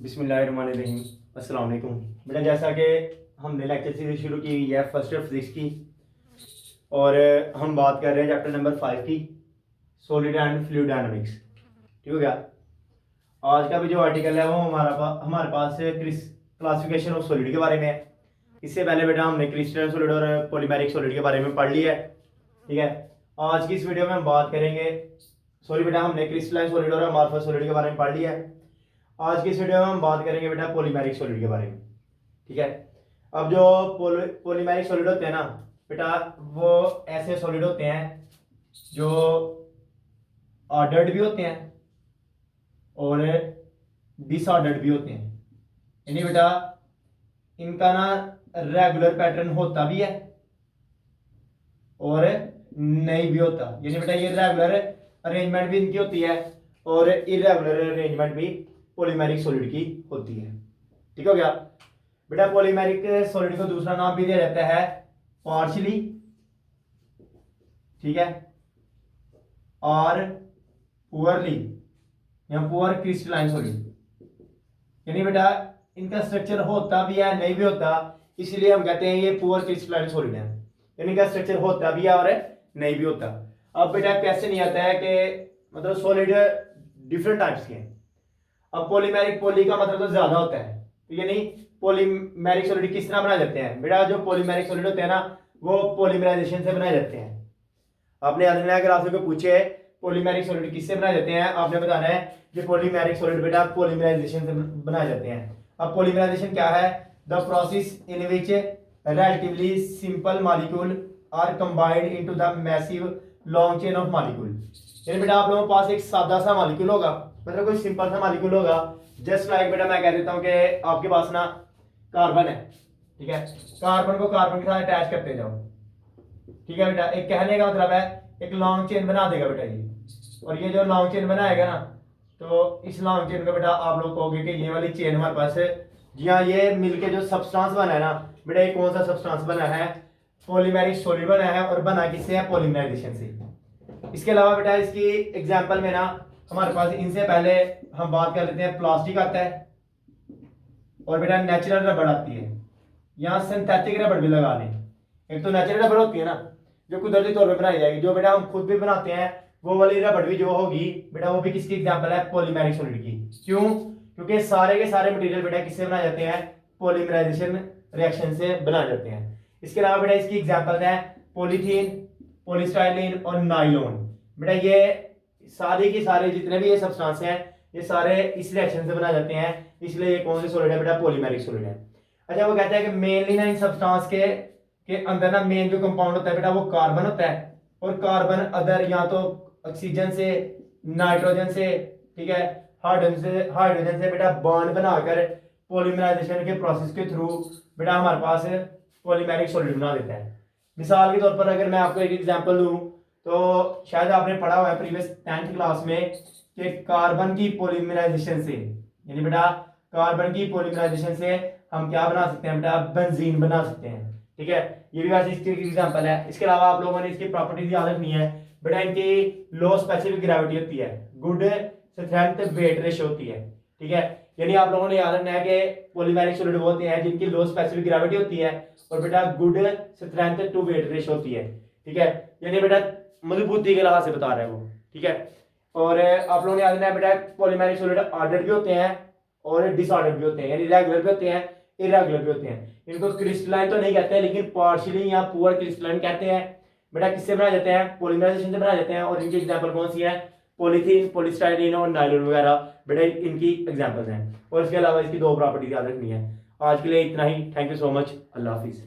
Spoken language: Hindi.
बिस्मिल्लाहिर्रहमानिर्रहीम। अस्सलाम वालेकुम। बेटा जैसा कि हमने लेक्चर सीरीज शुरू की हुई है फर्स्ट ईयर फिजिक्स की, और हम बात कर रहे हैं चैप्टर नंबर 5 की, सॉलिड एंड फ्लूइड डायनामिक्स। ठीक हो गया। आज का भी जो आर्टिकल है वो हमारे पास क्लासिफिकेशन ऑफ सॉलिड के बारे में है। इससे पहले बेटा हमने क्रिस्टल सॉलिड और पॉलीमेरिक सॉलिड के बारे में पढ़ लिया है। ठीक है। आज की इस वीडियो में हम बात करेंगे, सॉरी बेटा हमने क्रिस्टलाइन सॉलिड और अमॉर्फस सॉलिड के बारे में पढ़ लिया है। आज की इस वीडियो में हम बात करेंगे बेटा पॉलीमेरिक सॉलिड के बारे में। ठीक है। अब जो पॉलीमेरिक सॉलिड होते हैं ना बेटा, वो ऐसे सॉलिड होते हैं जो ऑर्डर्ड भी होते हैं और डिसऑर्डर्ड भी होते हैं। यानी बेटा इनका ना रेगुलर पैटर्न होता भी है और नहीं भी होता। यानी बेटा ये रेगुलर अरेंजमेंट भी इनकी होती है और इरेगुलर अरेंजमेंट भी पॉलीमेरिक सॉलिड की होती है। ठीक हो गया। बेटा पॉलीमेरिक सॉलिड को दूसरा नाम भी दिया जाता है पार्शियली, ठीक है, और पुअरली या पुअर क्रिस्टलाइन सॉलिड। यानी बेटा इनका स्ट्रक्चर होता भी है नहीं भी होता, इसलिए हम कहते हैं ये पुअर क्रिस्टलाइन सॉलिड है। यानी इनका स्ट्रक्चर होता भी है और नहीं भी होता। अब बेटा कैसे नहीं आता है कि मतलब सॉलिड डिफरेंट टाइप्स के हैं। अब पॉलीमेरिक, पॉली का मतलब तो ज्यादा होता है, तो यानी पॉलीमेरिक सॉलिड किस तरह बनाए जाते हैं बेटा? जो पॉलीमेरिक सॉलिड होते हैं ना वो पॉलीमराइजेशन से बनाए जाते हैं। आपने याद रखना है, अगर आपसे कोई पूछे पॉलीमेरिक सॉलिड किससे बनाए जाते हैं, आपने बताना है जो पॉलीमेरिक सॉलिड बेटा पॉलीमराइजेशन से बनाए जाते हैं। अब पॉलीमराइजेशन क्या है? The process in which relatively simple molecule are combined into the massive long chain of molecule। यानी बेटा आप लोगों के पास एक सादा सा मॉलिक्यूल होगा, मतलब कोई सिंपल सा मॉलिक्यूल होगा, जस्ट लाइक बेटा मैं कह देता हूँ कि आपके पास ना कार्बन है, ठीक है, कार्बन को कार्बन के साथ अटैच करते जाओ। ठीक है बेटा, एक कहने का मतलब है एक लॉन्ग चेन बना देगा बेटा ये, और ये जो लॉन्ग चेन बनाएगा ना, तो इस लॉन्ग चेन को बेटा आप लोग कहोगे कि ये वाली चेन हमारे पास है। जी हाँ, ये मिलके जो सब्सटेंस बना है ना बेटा, ये कौन सा सब्सटेंस बना है? पॉलीमेरिक सॉलिड बना है, और बना किससे है? पॉलीमराइजेशन से। इसके अलावा बेटा इसकी एग्जांपल में ना हमारे पास, इनसे पहले हम बात कर लेते हैं, प्लास्टिक आता है और बेटा नेचुरल रबड़ आती है। यहाँ सिंथेटिक रबड़ भी लगा लें। एक तो नेचुरल रबड़ होती है ना जो कुदरती तौर पर बनाई जाएगी, जो बेटा हम खुद भी बनाते हैं, वो वाली रबड़ भी जो होगी बेटा वो भी किसकी एग्जाम्पल है? पॉलीमेरिक सॉलिड की। क्यों? क्योंकि सारे के सारे मटेरियल बेटा किससे बनाए जाते हैं? पॉलीमराइजेशन रिएक्शन से बनाए जाते हैं। इसके अलावा बेटा इसकी एग्जांपल है पॉलीथीन, पॉलीस्टाइलिन और नायलॉन। बेटा ये सारे के सारे जितने भी ये सब्सटेंस हैं ये सारे इस रिएक्शन से बनाए जाते हैं, इसलिए ये कौन सी सॉलिड है बेटा? पॉलीमेरिक सॉलिड है। अच्छा, वो कहता है कि मेनली ना इन सब्सटेंस के अंदर ना मेन जो कंपाउंड होता है बेटा वो कार्बन होता है, और कार्बन अदर या तो ऑक्सीजन से, नाइट्रोजन से, ठीक है, हाइड्रोजन से बेटा बॉन्ड बनाकर पॉलीमराइजेशन के प्रोसेस के थ्रू बेटा हमारे पास पॉलीमेरिक सॉलिड बना देता है। मिसाल के तौर पर अगर मैं आपको एक एग्जांपल दूं, तो शायद आपने पढ़ा हुआ है प्रीवियस 10th क्लास में कि कार्बन की पॉलीमराइजेशन से, यानी बेटा कार्बन की पॉलीमराइजेशन से हम क्या बना सकते हैं बेटा? बेंजीन बना सकते हैं। ठीक है, ये भी वैसे इसकी एग्जांपल है। इसके अलावा आप लोगों ने इसकी प्रॉपर्टीज याद रखनी है बेटा, इनकी लो स्पेसिफिक ग्रेविटी होती है, गुड स्ट्रेंथ वेट रेशियो होती है। ठीक है, यानी आप लोगों ने याद रखना है कि पॉलीमेरिक सॉलिड वो होते हैं जिनकी लो स्पेसिफिक ग्रेविटी होती है और बेटा good strength to weight ratio होती है। ठीक है, यानी बेटा मजबूती के लिहाज से बता रहे हैं वो। ठीक है, और आप लोगों ने याद रखना है बेटा पॉलीमेरिक सॉलिड ऑर्डर्ड भी होते हैं और डिसऑर्डर्ड भी होते हैं, यानी रेगुलर भी होते हैं, इरेगुलर भी होते हैं। इनको क्रिस्टलाइन तो नहीं कहते हैं, लेकिन पार्शियली या पुअर क्रिस्टलाइन कहते हैं। बेटा किससे बनाए जाते हैं? पॉलीमराइजेशन से बनाए जाते हैं, और इनकी एग्जांपल कौन सी है? पॉलीथीन, पॉलीस्टाइलिन और नायलॉन वगैरह बेटा इनकी एग्जांपल्स हैं। और इसके अलावा इसकी दो प्रॉपर्टीज याद रखनी है। आज के लिए इतना ही। Thank you so much. अल्लाह हाफिज़।